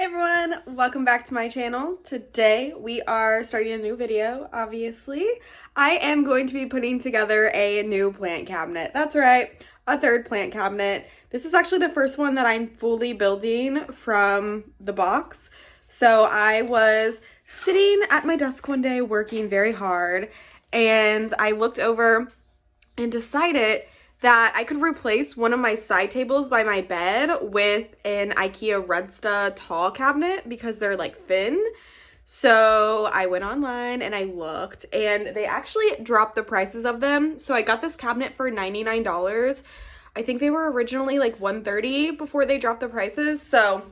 Hey everyone, welcome back to my channel. Today we are starting a new video, obviously. I am going to be putting together a new plant cabinet. That's right, a third plant cabinet. This is actually the first one that I'm fully building from the box. So I was sitting at my desk one day working very hard and I looked over and decided that I could replace one of my side tables by my bed with an IKEA Redsta tall cabinet because they're like thin. So I went online and I looked and they actually dropped the prices of them. So I got this cabinet for $99. I think they were originally like $130 before they dropped the prices. So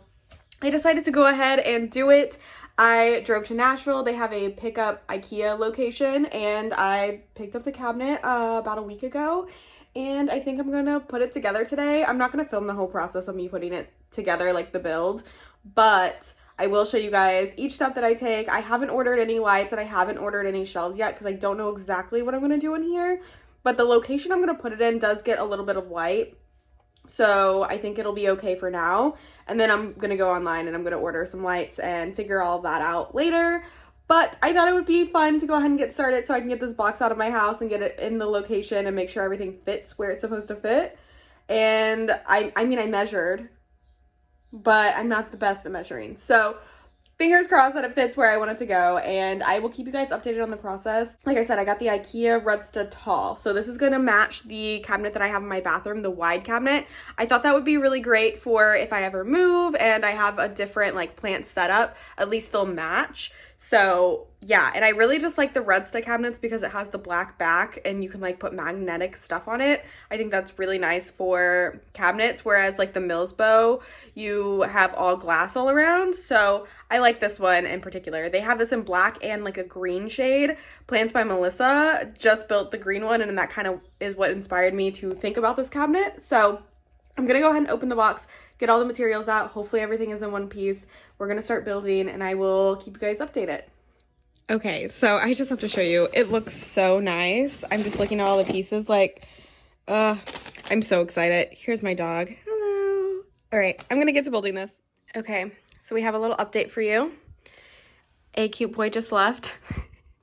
I decided to go ahead and do it. I drove to Nashville. They have a pickup IKEA location and I picked up the cabinet about a week ago. And I think I'm gonna put it together today. I'm not gonna film the whole process of me putting it together, like the build, but I will show you guys each step that I take. I haven't ordered any lights and I haven't ordered any shelves yet because I don't know exactly what I'm gonna do in here, but the location I'm gonna put it in does get a little bit of light. So I think it'll be okay for now. And then I'm gonna go online and I'm gonna order some lights and figure all of that out later. But I thought it would be fun to go ahead and get started so I can get this box out of my house and get it in the location and make sure everything fits where it's supposed to fit. And I mean, I measured, but I'm not the best at measuring. So fingers crossed that it fits where I want it to go, and I will keep you guys updated on the process. Like I said, I got the IKEA Redsta Tall. So this is going to match the cabinet that I have in my bathroom, the wide cabinet. I thought that would be really great for if I ever move and I have a different like plant setup, at least they'll match. So yeah, and I really just like the Redsta cabinets because it has the black back and you can like put magnetic stuff on it. I think that's really nice for cabinets, whereas like the Millsbo, you have all glass all around. So I like this one in particular. They have this in black and like a green shade. Plants by Melissa just built the green one, and that kind of is what inspired me to think about this cabinet. So I'm gonna go ahead and open the box, get all the materials out. Hopefully everything is in one piece. We're gonna start building and I will keep you guys updated. Okay, so I just have to show you. It looks so nice. I'm just looking at all the pieces like, I'm so excited. Here's my dog. Hello. All right, I'm gonna get to building this. Okay, so we have a little update for you. A cute boy just left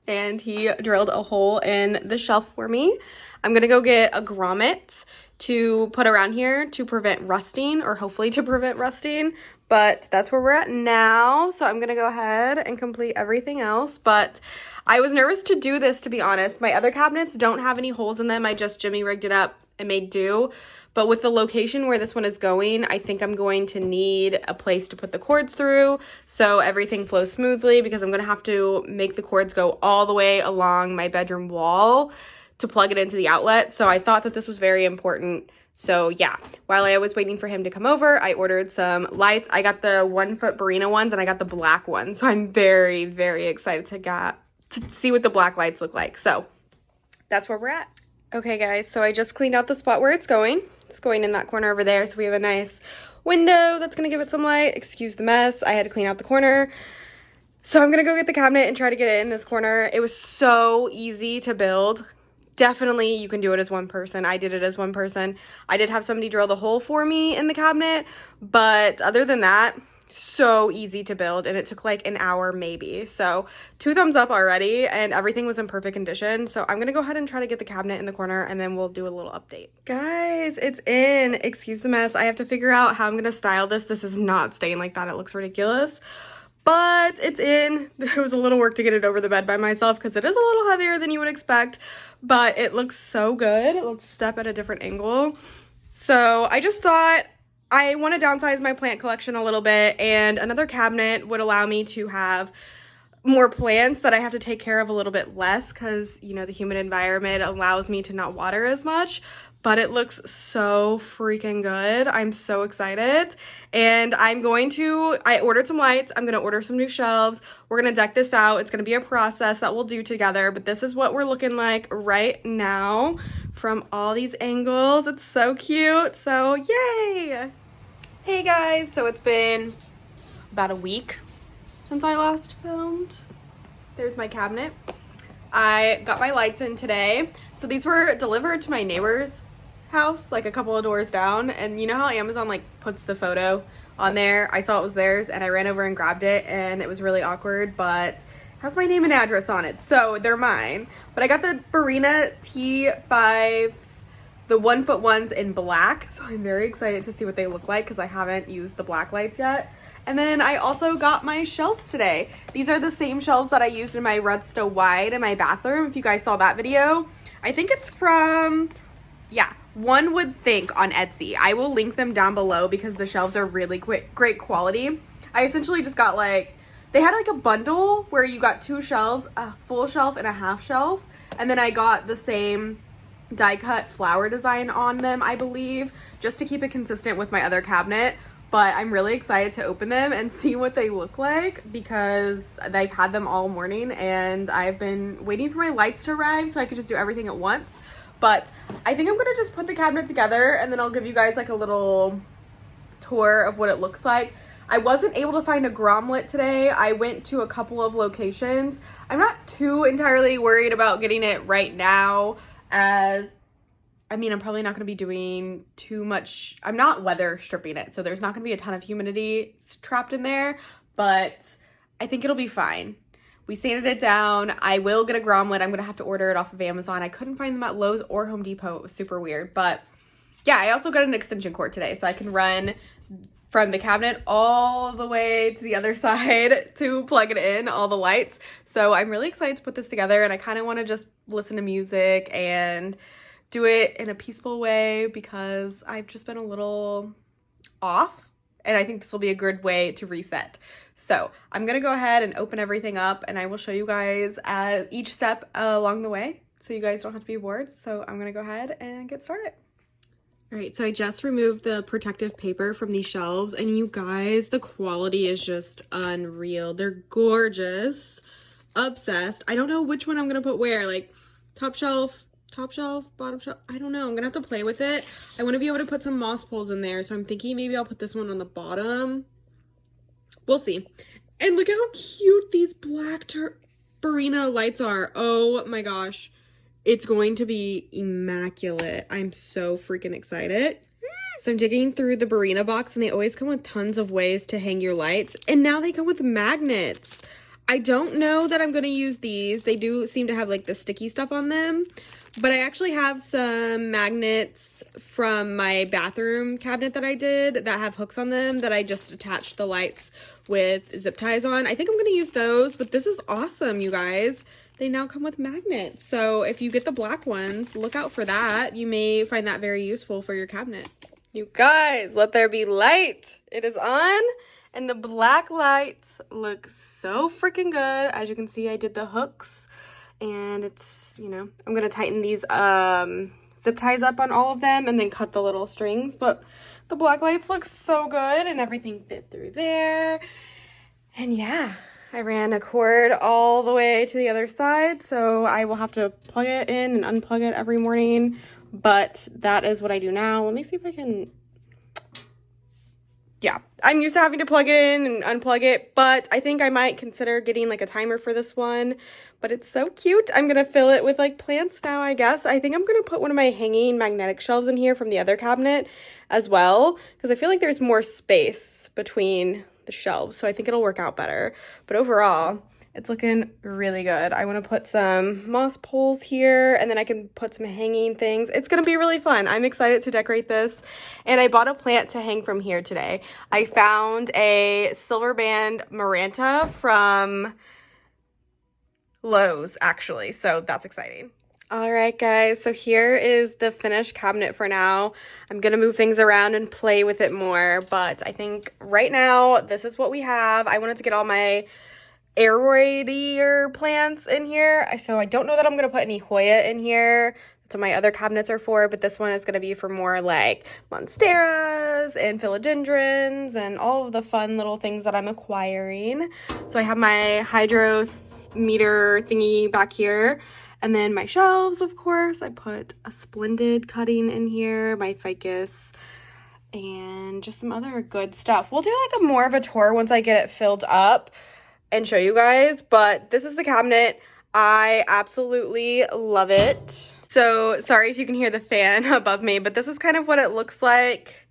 and he drilled a hole in the shelf for me. I'm gonna go get a grommet to put around here to prevent rusting, or hopefully to prevent rusting, but that's where we're at now. So I'm gonna go ahead and complete everything else, but I was nervous to do this, to be honest. My other cabinets don't have any holes in them. I just jimmy rigged it up and made do. But with the location where this one is going, I think I'm going to need a place to put the cords through so everything flows smoothly, because I'm gonna have to make the cords go all the way along my bedroom wall to plug it into the outlet. So I thought that this was very important. So yeah, while I was waiting for him to come over, I ordered some lights. I got the 1 foot Barina ones and I got the black ones. So I'm very, very excited to see what the black lights look like. So that's where we're at. Okay guys, so I just cleaned out the spot where it's going. It's going in that corner over there. So we have a nice window that's gonna give it some light. Excuse the mess. I had to clean out the corner. So I'm gonna go get the cabinet and try to get it in this corner. It was so easy to build. Definitely you can do it as one person. I did it as one person. I did have somebody drill the hole for me in the cabinet, but other than that, so easy to build, and it took like an hour maybe. So 2 thumbs up already, and everything was in perfect condition. So I'm gonna go ahead and try to get the cabinet in the corner, and then we'll do a little update. Guys, it's in. Excuse the mess. I have to figure out how I'm gonna style this. This is not staying like that. It looks ridiculous. But it's in. There was a little work to get it over the bed by myself because it is a little heavier than you would expect, but it looks so good. Let's step at a different angle. So I just thought I want to downsize my plant collection a little bit, and another cabinet would allow me to have more plants that I have to take care of a little bit less because, you know, the humid environment allows me to not water as much. But it looks so freaking good. I'm so excited. And I ordered some lights. I'm gonna order some new shelves. We're gonna deck this out. It's gonna be a process that we'll do together, but this is what we're looking like right now from all these angles. It's so cute, so yay. Hey guys, so it's been about a week since I last filmed. There's my cabinet. I got my lights in today. So these were delivered to my neighbor's house, like a couple of doors down, and you know how Amazon like puts the photo on there. I saw it was theirs and I ran over and grabbed it, and it was really awkward, but it has my name and address on it, so they're mine. But I got the Barina T5s, the 1 foot ones in black, so I'm very excited to see what they look like because I haven't used the black lights yet. And then I also got my shelves today. These are the same shelves that I used in my Redsto Wide in my bathroom, if you guys saw that video. I think it's from, yeah, One Would Think on Etsy. I will link them down below because the shelves are really great quality. I essentially just got like, they had like a bundle where you got 2 shelves, a full shelf and a half shelf. And then I got the same die cut flower design on them, I believe, just to keep it consistent with my other cabinet. But I'm really excited to open them and see what they look like because I've had them all morning and I've been waiting for my lights to arrive so I could just do everything at once. But I think I'm gonna just put the cabinet together and then I'll give you guys like a little tour of what it looks like. I wasn't able to find a grommet today. I went to a couple of locations. I'm not too entirely worried about getting it right now, as I mean, I'm probably not going to be doing too much. I'm not weather stripping it, so there's not going to be a ton of humidity trapped in there, but I think it'll be fine. We sanded it down. I will get a grommet. I'm going to have to order it off of Amazon. I couldn't find them at Lowe's or Home Depot. It was super weird, but yeah, I also got an extension cord today, so I can run from the cabinet all the way to the other side to plug it in, all the lights. So I'm really excited to put this together, and I kind of want to just listen to music and do it in a peaceful way because I've just been a little off, and I think this will be a good way to reset. So I'm gonna go ahead and open everything up, and I will show you guys each step along the way so you guys don't have to be bored. So I'm gonna go ahead and get started. All right, so I just removed the protective paper from these shelves, and you guys, the quality is just unreal. They're gorgeous. Obsessed. I don't know which one I'm gonna put where, like top shelf, bottom shelf. I don't know. I'm gonna have to play with it. I want to be able to put some moss poles in there, so I'm thinking maybe I'll put this one on the bottom. We'll see. And look at how cute these black Barina lights are. Oh my gosh. It's going to be immaculate. I'm so freaking excited. So I'm digging through the Barina box, and they always come with tons of ways to hang your lights. And now they come with magnets. I don't know that I'm going to use these. They do seem to have like the sticky stuff on them. But I actually have some magnets from my bathroom cabinet that I did that have hooks on them that I just attached the lights with zip ties on. I think I'm going to use those, but this is awesome, you guys. They now come with magnets. So if you get the black ones, look out for that. You may find that very useful for your cabinet. You guys, let there be light. It is on, and the black lights look so freaking good. As you can see, I did the hooks, and it's, you know, I'm going to tighten these zip ties up on all of them and then cut the little strings. But the black lights look so good, and everything fit through there. And yeah, I ran a cord all the way to the other side, so I will have to plug it in and unplug it every morning, but that is what I do now. Let me see if I can, yeah, I'm used to having to plug it in and unplug it, but I think I might consider getting like a timer for this one, but it's so cute. I'm gonna fill it with like plants now, I guess. I think I'm gonna put one of my hanging magnetic shelves in here from the other cabinet as well, because I feel like there's more space between the shelves, so I think it'll work out better. But overall, it's looking really good. I want to put some moss poles here, and then I can put some hanging things. It's gonna be really fun. I'm excited to decorate this, and I bought a plant to hang from here today. I found a silver band Maranta from Lowe's, actually, so that's exciting. All right, guys, so here is the finished cabinet for now. I'm going to move things around and play with it more, but I think right now this is what we have. I wanted to get all my aeroidier plants in here, so I don't know that I'm going to put any Hoya in here. That's what my other cabinets are for, but this one is going to be for more like monsteras and philodendrons and all of the fun little things that I'm acquiring. So I have my hydro meter thingy back here. And then my shelves, of course, I put a Splendid cutting in here, my ficus, and just some other good stuff. We'll do like a more of a tour once I get it filled up and show you guys, but this is the cabinet. I absolutely love it. So sorry if you can hear the fan above me, but this is kind of what it looks like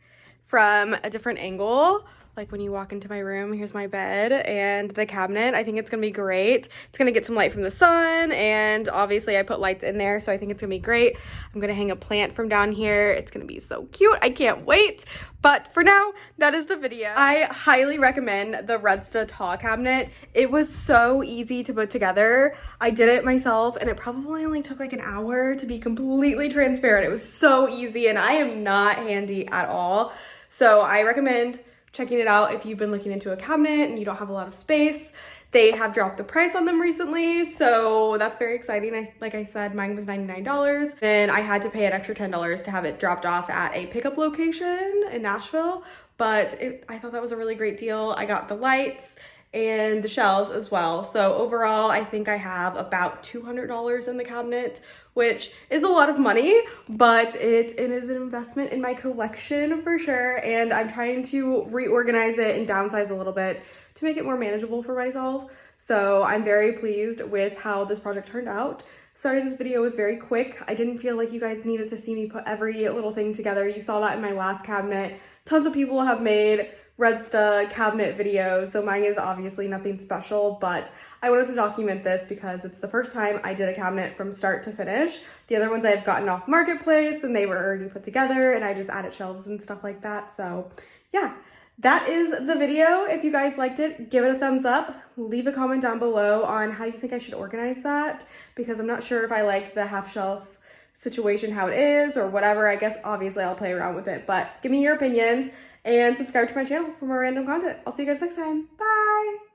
from a different angle. like when you walk into my room. Here's my bed and the cabinet. I think it's gonna be great. It's gonna get some light from the sun, and obviously I put lights in there, so I think it's gonna be great. I'm gonna hang a plant from down here. It's gonna be so cute. I can't wait. But for now, that is the video. I highly recommend the Redsta tall cabinet. It was so easy to put together. I did it myself and it probably only took like an hour, to be completely transparent. It was so easy and I am not handy at all. So I recommend checking it out if you've been looking into a cabinet and you don't have a lot of space. They have dropped the price on them recently, so that's very exciting. Like I said, mine was $99. Then I had to pay an extra $10 to have it dropped off at a pickup location in Nashville, but I thought that was a really great deal. I got the lights and the shelves as well. So overall, I think I have about $200 in the cabinet, which is a lot of money, but it is an investment in my collection for sure. And I'm trying to reorganize it and downsize a little bit to make it more manageable for myself. So I'm very pleased with how this project turned out. Sorry this video was very quick. I didn't feel like you guys needed to see me put every little thing together. You saw that in my last cabinet. Tons of people have made Redsta cabinet videos, so mine is obviously nothing special, but I wanted to document this because it's the first time I did a cabinet from start to finish. The other ones I've gotten off Marketplace and they were already put together and I just added shelves and stuff like that. So yeah, that is the video. If you guys liked it, give it a thumbs up. Leave a comment down below on how you think I should organize that, because I'm not sure if I like the half shelf situation how it is or whatever. I guess obviously I'll play around with it, but give me your opinions and subscribe to my channel for more random content. I'll see you guys next time. Bye!